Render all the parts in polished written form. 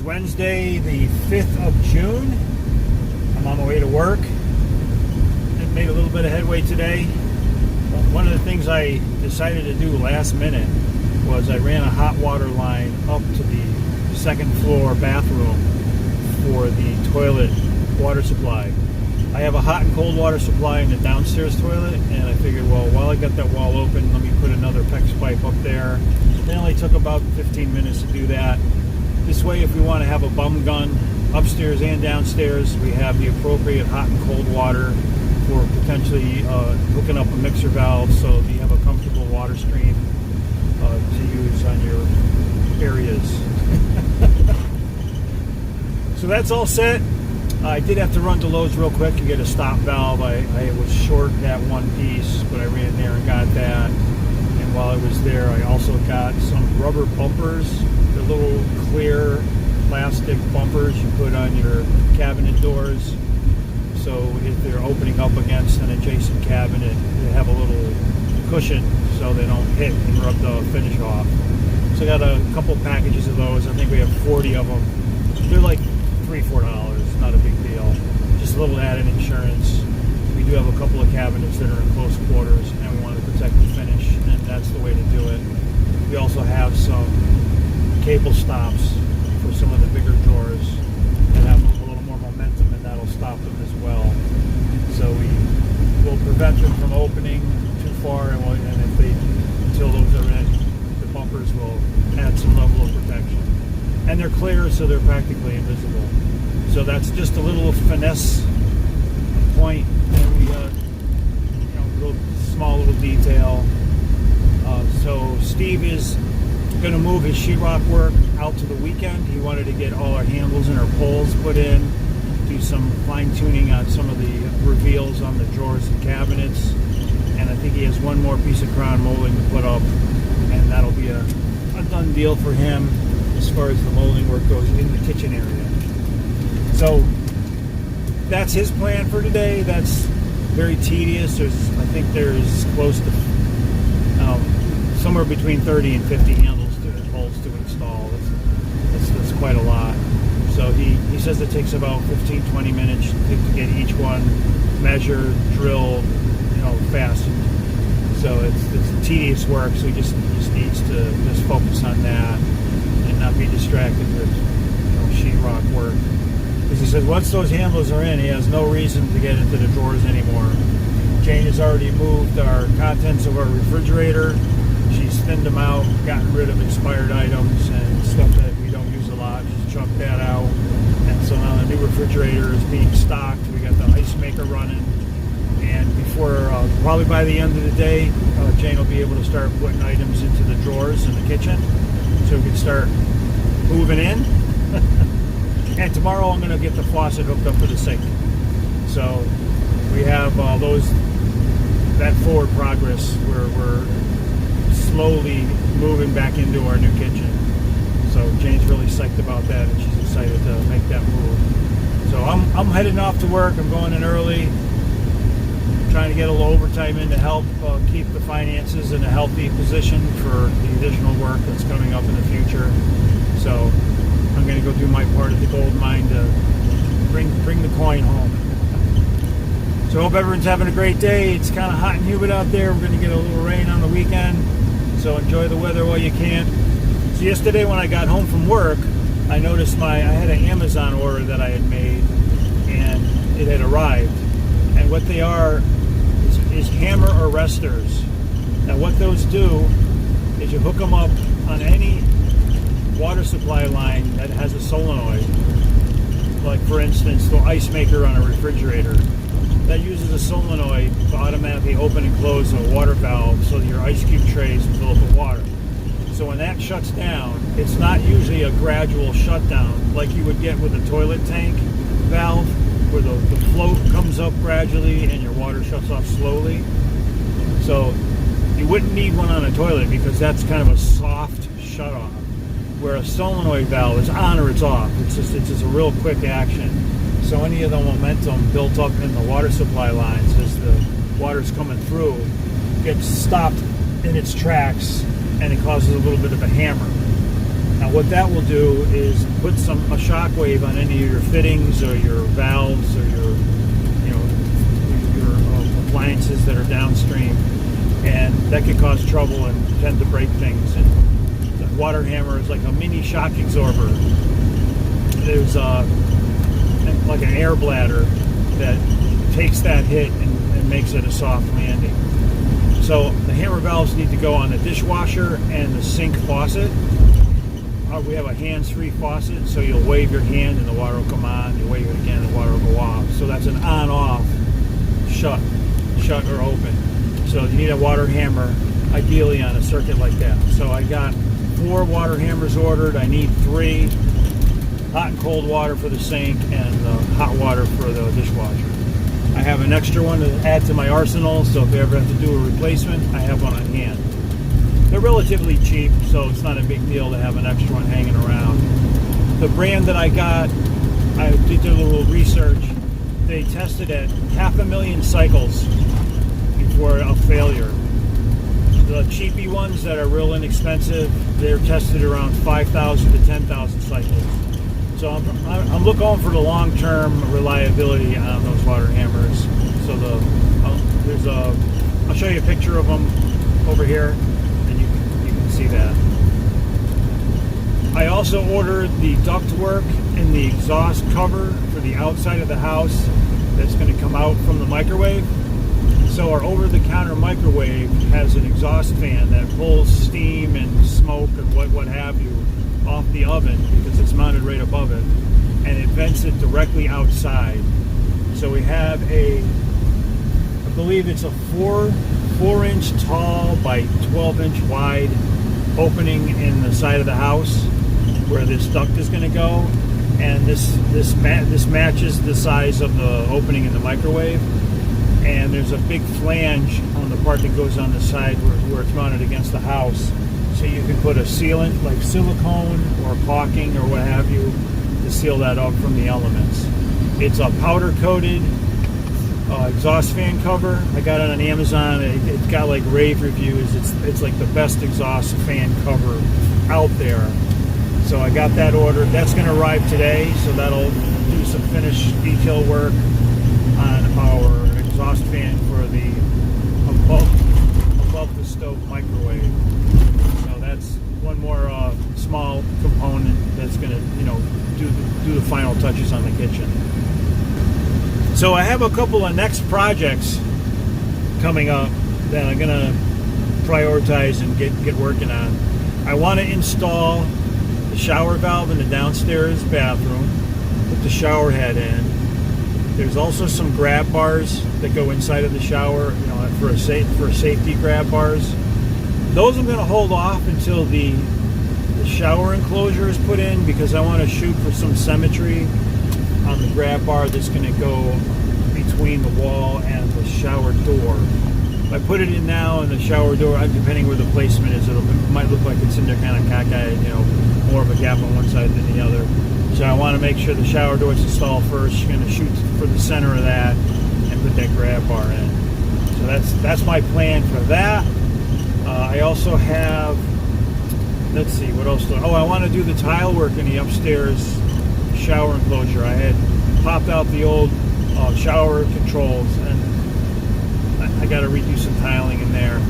Wednesday, the 5th of June. I'm on my way to work. I made a little bit of headway today. One of the things I decided to do last minute was I ran a hot water line up to the second floor bathroom for the toilet water supply. I have a hot and cold water supply in the downstairs toilet, and I figured, well, while I got that wall open, let me put another PEX pipe up there. It only took about 15 minutes to do that. This way, if we want to have a bum gun upstairs and downstairs, we have the appropriate hot and cold water for potentially hooking up a mixer valve so that you have a comfortable water stream to use on your areas. So that's all set. I did have to run to Lowe's real quick to get a stop valve. I was short that one piece, but I ran there and got that. And while I was there, I also got some rubber bumpers. They're little clear plastic bumpers you put on your cabinet doors. So if they're opening up against an adjacent cabinet, they have a little cushion so they don't hit and rub the finish off. So I got a couple packages of those. I think we have 40 of them. They're like $3-4, not a big deal. Just a little added insurance. We do have a couple of cabinets that are in close quarters, and we want to protect the finish, and that's the way to do it. We also have some cable stops for some of the bigger drawers that have a little more momentum, and that'll stop them as well. So we will prevent them from opening too far, and if they, until those are in, the bumpers will add some level of protection. And they're clear, so they're practically invisible. So that's just a little finesse point, and small little detail. So Steve is going to move his sheetrock work out to the weekend. He wanted to get all our handles and our poles put in, do some fine tuning on some of the reveals on the drawers and cabinets, and I think he has one more piece of crown molding to put up, and that'll be a done deal for him as far as the molding work goes in the kitchen area. So that's his plan for today. That's very tedious. I think there's close to somewhere between 30 and 50 handles to bolts to install. That's quite a lot. So he says it takes about 15-20 minutes to get each one measured, drilled, fastened. So it's tedious work. So he just needs to just focus on that and not be distracted with sheetrock work. Because he says once those handles are in, he has no reason to get into the drawers anymore. Jane has already moved our contents of our refrigerator. She's thinned them out, gotten rid of expired items and stuff that we don't use a lot. She's chucked that out. And so now the new refrigerator is being stocked. We got the ice maker running. And before, probably by the end of the day, Jane will be able to start putting items into the drawers in the kitchen. So we can start moving in. And tomorrow I'm going to get the faucet hooked up to the sink. So we have that forward progress where we're slowly moving back into our new kitchen. So Jane's really psyched about that, and she's excited to make that move. So I'm heading off to work. I'm going in early, trying to get a little overtime in to help keep the finances in a healthy position for the additional work that's coming up in the future. So I'm going to go do my part at the gold mine to bring the coin home. So I hope everyone's having a great day. It's kind of hot and humid out there. We're going to get a little rain on the weekend. So enjoy the weather while you can. So yesterday when I got home from work, I noticed I had an Amazon order that I had made, and it had arrived. And what they are is hammer arresters. Now what those do is you hook them up on any water supply line that has a solenoid, like for instance the ice maker on a refrigerator. That uses a solenoid to automatically open and close a water valve so that your ice cube trays fill up with water. So when that shuts down, it's not usually a gradual shutdown like you would get with a toilet tank valve, where the float comes up gradually and your water shuts off slowly. So you wouldn't need one on a toilet because that's kind of a soft shut off. Where a solenoid valve is on or it's off. It's just a real quick action. So any of the momentum built up in the water supply lines as the water's coming through gets stopped in its tracks, and it causes a little bit of a hammer. Now what that will do is put a shock wave on any of your fittings or your valves or your appliances that are downstream, and that could cause trouble and tend to break things. And the water hammer is like a mini shock absorber. There's like an air bladder that takes that hit and makes it a soft landing. So the hammer valves need to go on the dishwasher and the sink faucet. We have a hands-free faucet, so you'll wave your hand and the water will come on. You wave it again and the water will go off. So that's an on-off, shut or open. So you need a water hammer, ideally on a circuit like that. So I got 4 water hammers ordered. I need 3. Hot and cold water for the sink and hot water for the dishwasher. I have an extra one to add to my arsenal, so if I ever have to do a replacement, I have one on hand. They're relatively cheap, so it's not a big deal to have an extra one hanging around. The brand that I got, I did a little research. They tested at 500,000 cycles before a failure. The cheapy ones that are real inexpensive, they're tested around 5,000 to 10,000 cycles. So I'm looking for the long-term reliability on those water hammers. So I'll show you a picture of them over here, and you can see that. I also ordered the ductwork and the exhaust cover for the outside of the house that's going to come out from the microwave. So our over-the-counter microwave has an exhaust fan that pulls steam and smoke and what have you off the oven because it's mounted right above it, and it vents it directly outside. So we have I believe it's a 4-inch tall by 12-inch wide opening in the side of the house where this duct is going to go, and this matches the size of the opening in the microwave. And there's a big flange on the part that goes on the side where it's mounted against the house. So you can put a sealant like silicone or caulking or what have you to seal that up from the elements. It's a powder coated exhaust fan cover. I got it on Amazon. It's got like rave reviews. It's like the best exhaust fan cover out there. So I got that ordered. That's going to arrive today. So that'll do some finished detail work on our exhaust fan for the above the stove microwave. So that's one more small component that's going to do the final touches on the kitchen. So I have a couple of next projects coming up that I'm going to prioritize and get working on. I want to install the shower valve in the downstairs bathroom, put the shower head in. There's also some grab bars that go inside of the shower, for safety grab bars. Those I'm going to hold off until the shower enclosure is put in because I want to shoot for some symmetry on the grab bar that's going to go between the wall and the shower door. If I put it in now in the shower door, depending where the placement is, it might look like it's in there kind of cockeyed, more of a gap on one side than the other. So I want to make sure the shower door is installed first. You're going to shoot for the center of that and put that grab bar in. So that's my plan for that. I also have, let's see, what else? I want to do the tile work in the upstairs shower enclosure. I had popped out the old shower controls, and I got to redo some tiling in there.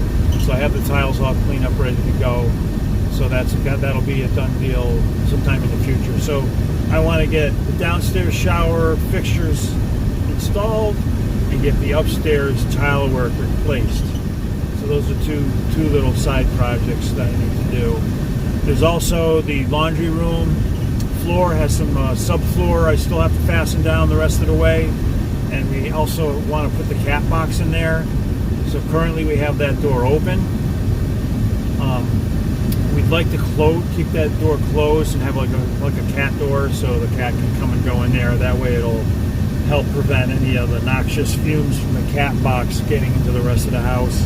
So I have the tiles all cleaned up, ready to go. So that'll be a done deal sometime in the future. So I want to get the downstairs shower fixtures installed and get the upstairs tile work replaced. So those are two little side projects that I need to do. There's also the laundry room. Floor has some subfloor I still have to fasten down the rest of the way. And we also want to put the cat box in there. So currently we have that door open. We'd like to keep that door closed and have like a cat door so the cat can come and go in there. That way it'll help prevent any of the noxious fumes from the cat box getting into the rest of the house.